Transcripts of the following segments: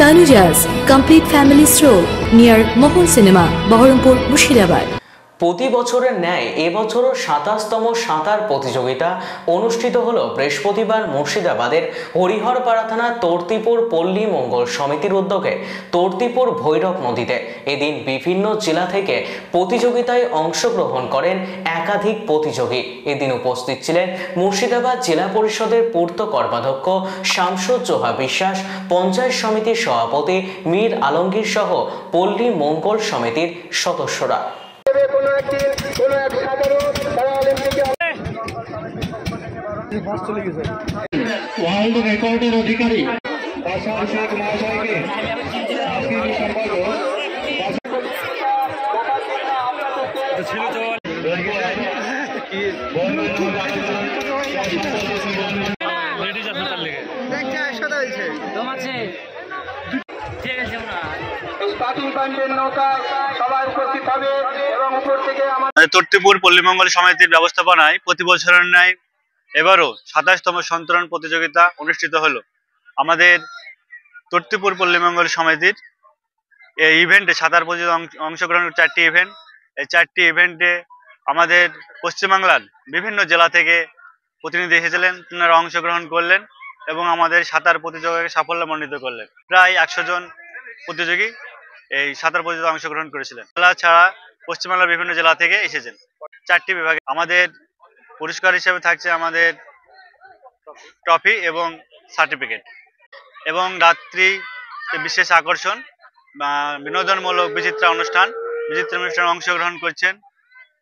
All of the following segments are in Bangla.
Tanuja's complete family stroll near Mohol Cinema, Baharampur, Murshidabad. প্রতি বছরের ন্যায় এবছরও ২৭তম সাঁতার প্রতিযোগিতা অনুষ্ঠিত হলো বৃহস্পতিবার মুর্শিদাবাদের হরিহরপাড়া থানা তর্তিপুর পল্লী মঙ্গল সমিতির উদ্যোগে তর্তিপুর ভৈরব নদীতে। এদিন বিভিন্ন জেলা থেকে প্রতিযোগিতায় অংশগ্রহণ করেন একাধিক প্রতিযোগী। এদিন উপস্থিত ছিলেন মুর্শিদাবাদ জেলা পরিষদের পূর্ত কর্মাধ্যক্ষ শামসুজ্জোহা বিশ্বাস, পঞ্চায়েত সমিতির সভাপতি মীর আলমগীর সহ পল্লী মঙ্গল সমিতির সদস্যরা। ওয়ার্ল্ড রেকর্ডের অধিকারী আশার শেখ মহাশয়কে তর্তিপুর পল্লীমঙ্গল সমিতির ব্যবস্থাপনায় প্রতি বছরের ন্যায় এবারও ২৭তম সন্তরণ প্রতিযোগিতা অনুষ্ঠিত হলো। আমাদের তর্তিপুর পল্লীমঙ্গল সমিতির এই ইভেন্টে সাঁতার প্রতিযোগিতা অংশগ্রহণের ৪টি ইভেন্ট। এই ৪টি ইভেন্টে আমাদের পশ্চিমবাংলার বিভিন্ন জেলা থেকে প্রতিনিধি এসেছিলেন, তারা অংশগ্রহণ করলেন এবং আমাদের সাঁতার প্রতিযোগিতাকে সাফল্যমণ্ডিত করলেন। প্রায় ১০০ জন প্রতিযোগী এই সাঁতার প্রতিযোগিতায় অংশগ্রহণ করেছিলেন। জেলা ছাড়া পশ্চিমবাংলার বিভিন্ন জেলা থেকে এসেছেন। ৪টি বিভাগে আমাদের পুরস্কার হিসেবে থাকছে আমাদের ট্রফি এবং সার্টিফিকেট, এবং রাত্রি বিশেষ আকর্ষণ বিনোদনমূলক বিচিত্রা অনুষ্ঠানে অংশগ্রহণ করছেন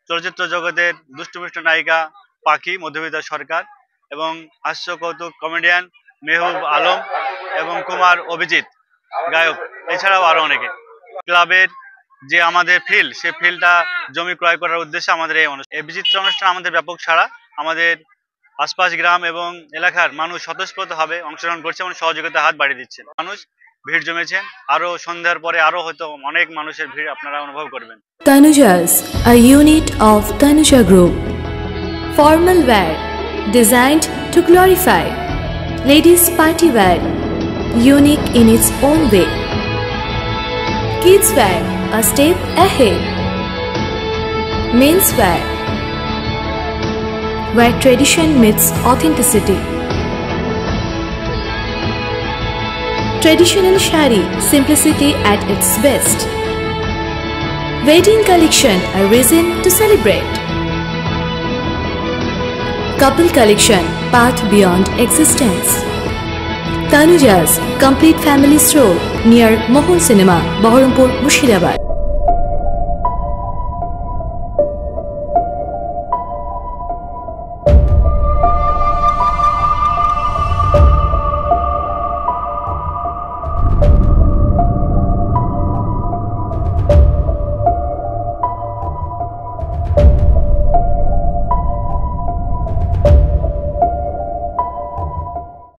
চলচ্চিত্র জগতের দুষ্টমিষ্ট নায়িকা পাখি মধুমিতা সরকার এবং হাস্য কৌতুক কমেডিয়ান মেহবুব আলম এবং কুমার অভিজিৎ গায়ক, এছাড়াও আরো অনেকে। ক্লাবের যে আমাদের ফিল্ড, সেই ফিল্ডটা জমি ক্রয় করার উদ্দেশ্যে আমাদের এই বিচিত্র অনুষ্ঠান আমাদের ব্যাপক সাড়া। আমাদের আশপাশ গ্রাম এবং এলাকার মানুষ স্বতঃস্ফূর্তভাবে অংশগ্রহণ করছে এবং সহযোগিতার হাত বাড়িয়ে দিচ্ছেন। মানুষ ভিড় জমেছেন, আরো সন্ধ্যার পরে আরো হয়তো অনেক মানুষের ভিড় আপনারা অনুভব করবেন। Tanuja's, a unit of Tanuja Group. Formal wear designed to glorify. Ladies party wear, unique in its own way. Kids wear, a step ahead. Men's wear, where tradition meets authenticity. Traditional shari, simplicity at its best. Wedding collection, a reason to celebrate. Couple collection, path beyond existence. Tanuja's complete family stroll near Mohol Cinema, Baharampur, Murshidabad.